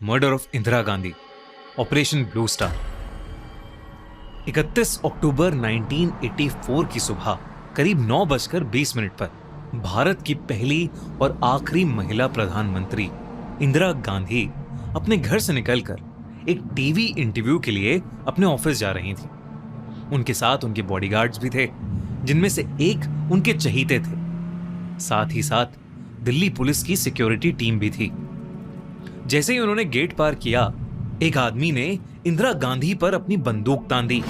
Murder of Indira Gandhi, operation blue star. 31 अक्टूबर 1984 की सुबह करीब 9:20 पर भारत की पहली और आखिरी महिला प्रधानमंत्री इंदिरा गांधी अपने घर से निकलकर एक टीवी इंटरव्यू के लिए अपने ऑफिस जा रही थी। उनके साथ उनके बॉडीगार्ड्स भी थे, जिनमें से एक उनके चहीते थे। साथ ही साथ दिल्ली पुलिस की सिक्योरिटी टीम भी थी। जैसे ही उन्होंने गेट पार किया, एक आदमी ने इंदिरा गांधी पर अपनी बंदूक तान दी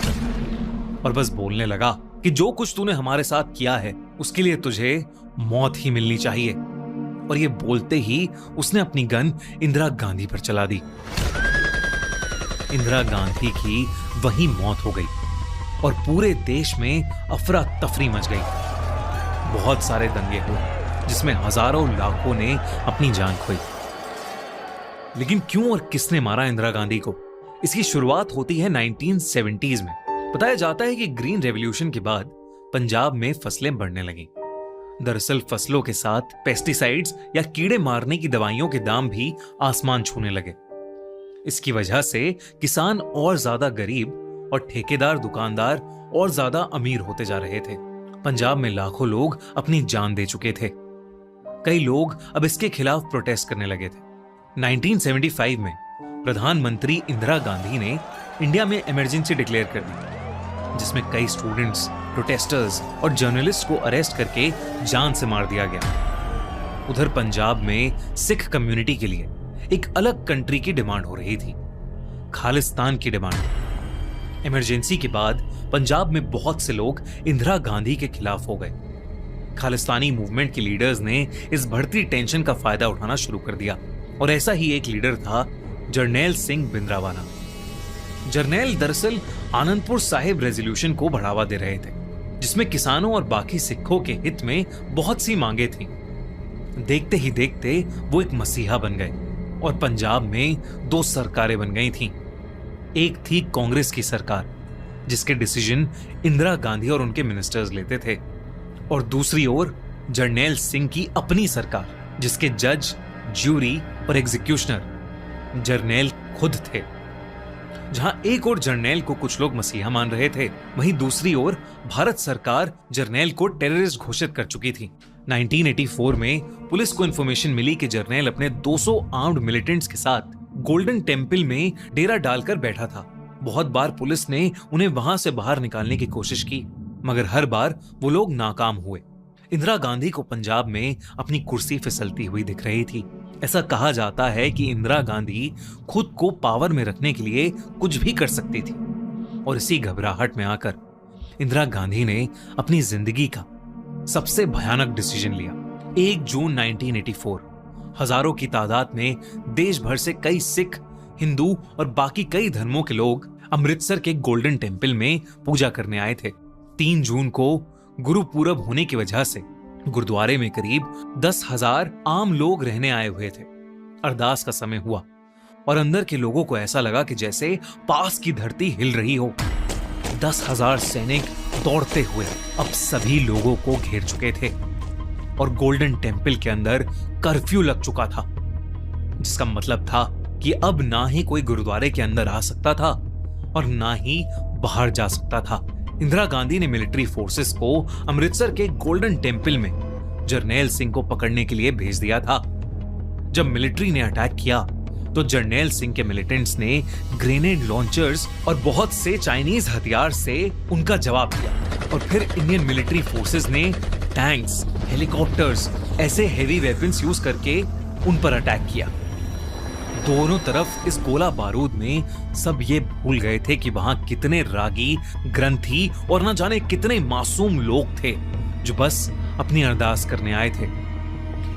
और बस बोलने लगा कि जो कुछ तूने हमारे साथ किया है उसके लिए तुझे मौत ही मिलनी चाहिए। और ये बोलते ही उसने अपनी गन इंदिरा गांधी पर चला दी। इंदिरा गांधी की वहीं मौत हो गई और पूरे देश में अफरा तफरी मच गई। बहुत सारे दंगे हुए जिसमें हजारों लाखों ने अपनी जान खोई। लेकिन क्यों और किसने मारा इंदिरा गांधी को? इसकी शुरुआत होती है 1970s में। बताया जाता है कि ग्रीन रेवोल्यूशन के बाद पंजाब में फसलें बढ़ने लगी। दरअसल फसलों के साथ पेस्टिसाइड्स या कीड़े मारने की दवाइयों के दाम भी आसमान छूने लगे। इसकी वजह से किसान और ज्यादा गरीब और ठेकेदार दुकानदार और ज्यादा अमीर होते जा रहे थे। पंजाब में लाखों लोग अपनी जान दे चुके थे। कई लोग अब इसके खिलाफ प्रोटेस्ट करने लगे थे। 1975 में प्रधानमंत्री इंदिरा गांधी ने इंडिया में इमरजेंसी डिक्लेयर कर दी, जिसमें कई स्टूडेंट्स, प्रोटेस्टर्स और जर्नलिस्ट को अरेस्ट करके जान से मार दिया गया। उधर पंजाब में सिख कम्युनिटी के लिए एक अलग कंट्री की डिमांड हो रही थी, खालिस्तान की डिमांड। इमरजेंसी के बाद पंजाब में बहुत से लोग इंदिरा गांधी के खिलाफ हो गए। खालिस्तानी मूवमेंट के लीडर्स ने इस बढ़ती टेंशन का फायदा उठाना शुरू कर दिया और ऐसा ही एक लीडर था जरनैल सिंह भिंद्रावाला। जरनैल दरअसल आनंदपुर साहिब रेजोल्यूशन को बढ़ावा दे रहे थे, जिसमें किसानों और बाकी सिखों के हित में बहुत सी मांगे थीं। देखते ही देखते वो एक मसीहा बन गए और पंजाब में दो सरकारें बन गई थीं। एक थी कांग्रेस की सरकार, जिसके डिसीजन इंदिरा गांधी और उनके मिनिस्टर्स लेते थे, और दूसरी ओर जरनैल सिंह की अपनी सरकार, जिसके जज, ज्यूरी और एग्जीक्यूशनर जरनैल खुद थे। जहां एक और जरनैल को कुछ लोग मसीहा मान रहे थे, वहीं दूसरी ओर भारत सरकार जरनैल को टेररिस्ट घोषित कर चुकी थी। 1984 में पुलिस को इंफॉर्मेशन मिली कि जरनैल अपने 200 आर्म्ड मिलिटेंट्स के साथ गोल्डन टेम्पल में डेरा डालकर बैठा था। बहुत बार पुलिस ने उन्हें वहां से बाहर निकालने की कोशिश की, मगर हर बार वो लोग नाकाम हुए। इंदिरा गांधी को पंजाब में अपनी कुर्सी फिसलती हुई दिख रही थी। ऐसा कहा जाता है कि इंदिरा गांधी खुद को पावर में रखने के लिए कुछ भी कर सकती थी, और इसी घबराहट में आकर इंदिरा गांधी ने अपनी जिंदगी का सबसे भयानक डिसीजन लिया। 1 जून 1984 हजारों की तादाद में देश भर से कई सिख, हिंदू और बाकी कई धर्मों के लोग अमृतसर के गोल्डन टेम्पल में पूजा करने आए थे। 3 जून को गुरु पूरब होने की वजह से गुरुद्वारे में करीब 10,000 आम लोग रहने आए हुए थे। अरदास का समय हुआ और अंदर के लोगों को ऐसा लगा कि जैसे पास की धरती हिल रही हो। 10,000 सैनिक दौड़ते हुए अब सभी लोगों को घेर चुके थे और गोल्डन टेम्पल के अंदर कर्फ्यू लग चुका था, जिसका मतलब था कि अब ना ही कोई गुरुद्वारे के अंदर आ सकता था और ना ही बाहर जा सकता था। इंदिरा गांधी ने मिलिट्री फोर्सेस को अमृतसर के गोल्डन टेम्पल में जरनैल सिंह को पकड़ने के लिए भेज दिया था। जब मिलिट्री ने अटैक किया तो जरनैल सिंह के मिलिटेंट्स ने ग्रेनेड लॉन्चर्स और बहुत से चाइनीज हथियार से उनका जवाब दिया, और फिर इंडियन मिलिट्री फोर्सेस ने टैंक्स, हेलीकॉप्टर्स, ऐसे हेवी वेपन्स यूज करके उन पर अटैक किया। दोनों तरफ इस गोला बारूद में सब ये भूल गए थे कि वहां कितने रागी, ग्रंथी और न जाने कितने मासूम लोग थे जो बस अपनी अरदास करने आए थे।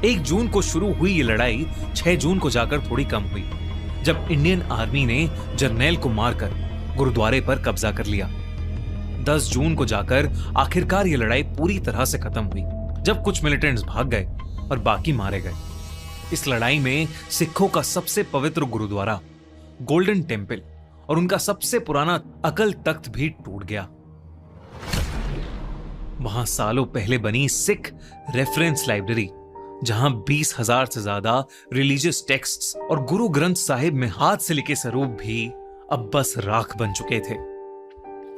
1 जून को शुरू हुई ये लड़ाई 6 जून को जाकर थोड़ी कम हुई, जब इंडियन आर्मी ने जरनैल को मारकर गुरुद्वारे पर कब्जा कर लिया। 10 जून को जाकर आखिरकार ये लड़ाई पूरी तरह से खत्म हुई, जब कुछ मिलिटेंट्स भाग गए और बाकी मारे गए। इस लड़ाई में सिखों का सबसे पवित्र गुरुद्वारा गोल्डन टेम्पल और उनका सबसे पुराना अकल तख्त भी टूट गया। वहां सालों पहले बनी सिख रेफरेंस लाइब्रेरी जहां 20,000 से ज्यादा रिलीजियस टेक्स्ट्स और गुरु ग्रंथ साहिब में हाथ से लिखे स्वरूप भी अब बस राख बन चुके थे।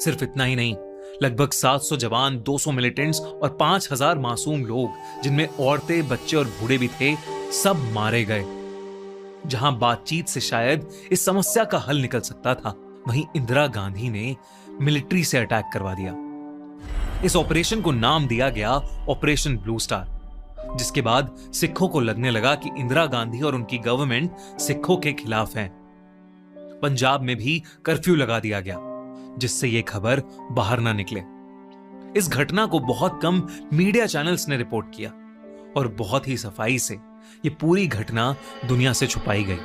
सिर्फ इतना ही नहीं, लगभग 700 जवान, 200 मिलिटेंट्स और 5,000 मासूम लोग, जिनमें औरतें, बच्चे और बूढ़े भी थे, सब मारे गए। जहां बातचीत से शायद इस समस्या का हल निकल सकता था, वहीं इंदिरा गांधी ने मिलिट्री से अटैक करवा दिया। इस ऑपरेशन को नाम दिया गया ऑपरेशन ब्लू स्टार, जिसके बाद सिखों को लगने लगा कि इंदिरा गांधी और उनकी गवर्नमेंट सिखों के खिलाफ है। पंजाब में भी कर्फ्यू लगा दिया गया, जिससे यह खबर बाहर ना निकले। इस घटना को बहुत कम मीडिया चैनल्स ने रिपोर्ट किया और बहुत ही सफाई से यह पूरी घटना दुनिया से छुपाई गई।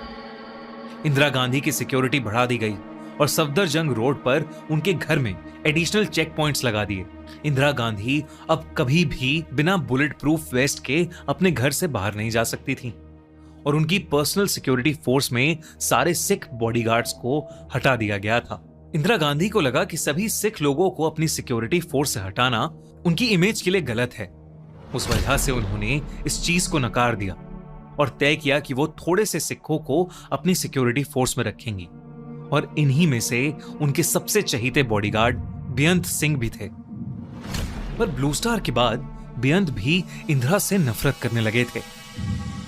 इंदिरा गांधी की सिक्योरिटी बढ़ा दी गई और सफदरजंग रोड पर उनके घर में एडिशनल चेक पॉइंट्स लगा दिए। इंदिरा गांधी अब कभी भी बिना बुलेट प्रूफ वेस्ट के अपने घर से बाहर नहीं जा सकती थी और उनकी पर्सनल सिक्योरिटी फोर्स में सारे सिख बॉडीगार्ड्स को हटा दिया गया था। इंदिरा गांधी को लगा कि सभी सिख लोगों को अपनी सिक्योरिटी फोर्स से हटाना उनकी इमेज के लिए गलत है। उस वजह से उन्होंने इस चीज को नकार दिया और तय किया कि वो थोड़े से सिखों को अपनी सिक्योरिटी फोर्स में रखेंगी और इन्हीं में से उनके सबसे चहीते बॉडीगार्ड बेअंत सिंह भी थे। पर ब्लू स्टार के बाद बेअंत भी इंदिरा से नफरत करने लगे थे।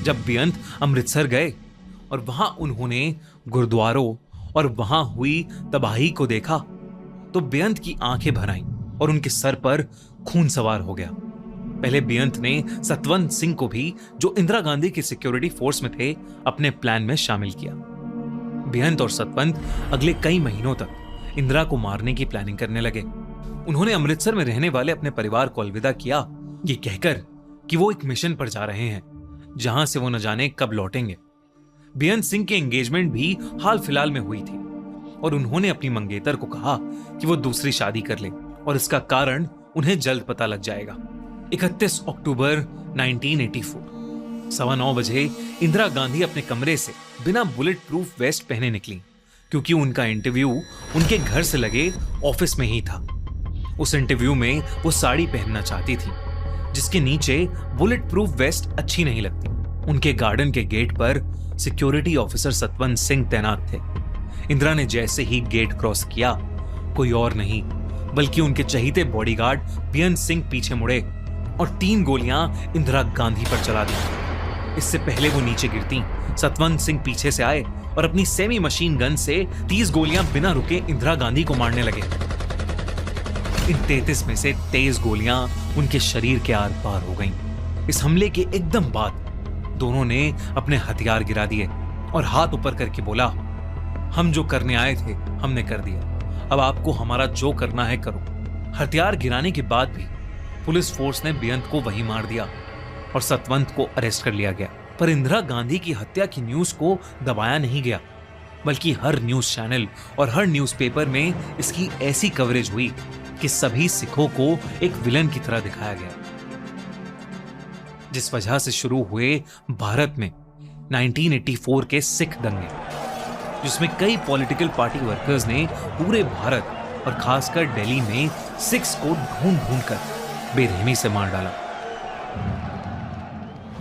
जब बेअंत अमृतसर गए और वहां उन्होंने गुरुद्वारों और वहां हुई तबाही को देखा, तो बेअंत की आंखें भर आईं और उनके सर पर खून सवार हो गया। पहले बेअंत ने सतवंत सिंह को भी, जो इंदिरा गांधी की सिक्योरिटी फोर्स में थे, अपने प्लान में शामिल किया। बेअंत और सतवंत अगले कई महीनों तक इंदिरा को मारने की प्लानिंग करने लगे। उन्होंने अमृतसर में रहने वाले अपने परिवार को अलविदा किया, ये कहकर कि वो एक मिशन पर जा रहे हैं जहां से वो न जाने कब लौटेंगे। बेअंत सिंह की एंगेजमेंट भी हाल फिलहाल में हुई थी और उन्होंने अपनी मंगेतर को कहा कि वो दूसरी शादी कर ले और इसका कारण उन्हें जल्द पता लग जाएगा। 31 अक्टूबर 1984 9:15 बजे इंदिरा गांधी अपने कमरे से बिना बुलेट प्रूफ वेस्ट पहने निकली, क्योंकि उनका इंटरव्यू उनके घर से लगे ऑफिस में ही था। उस इंटरव्यू में वो साड़ी पहनना चाहती थी, जिसके नीचे बुलेट प्रूफ वेस्ट अच्छी नहीं लगती। उनके गार्डन के गेट पर सिक्योरिटी ऑफिसर सतवंत सिंह तैनात थे। इंदिरा ने जैसे ही गेट क्रॉस किया, कोई और नहीं बल्कि उनके चहीते बॉडीगार्ड बेअंत सिंह पीछे मुड़े और 3 गोलियां इंदिरा गांधी पर चला दी। इससे पहले वो नीचे गिरती, सतवंत सिंह पीछे से आए और अपनी सेमी मशीन गन से 30 गोलियां बिना रुके इंदिरा गांधी को मारने लगे। इन 33 में से 23 गोलियां उनके शरीर के आर पार हो गईं। इस हमले के एकदम बाद दोनों ने अपने हथियार गिरा दिए और हाथ ऊपर करके बोला, हम जो करने आए थे हमने कर दिया, अब आपको हमारा जो करना है करो। हथियार गिराने के बाद भी पुलिस फोर्स ने बेअंत को वहीं मार दिया और सतवंत को अरेस्ट कर लिया गया। पर इंदिरा गांधी की हत्या की न्यूज को दबाया नहीं गया, बल्कि हर न्यूज चैनल और हर न्यूज़पेपर में इसकी ऐसी कवरेज हुई कि सभी सिखों को एक विलन की तरह दिखाया गया। जिस वजह से शुरू हुए भारत में 1984 के सिख दंगे, जिसमें कई पॉलिटिकल पार्टी वर्कर्स ने पूरे भारत और खासकर दिल्ली में सिख्स को ढूंढ ढूंढ कर बेरहमी से मार डाला।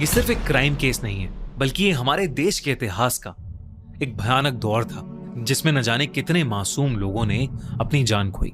ये सिर्फ एक क्राइम केस नहीं है, बल्कि ये हमारे देश के इतिहास का एक भयानक दौर था, जिसमें न जाने कितने मासूम लोगों ने अपनी जान खोई।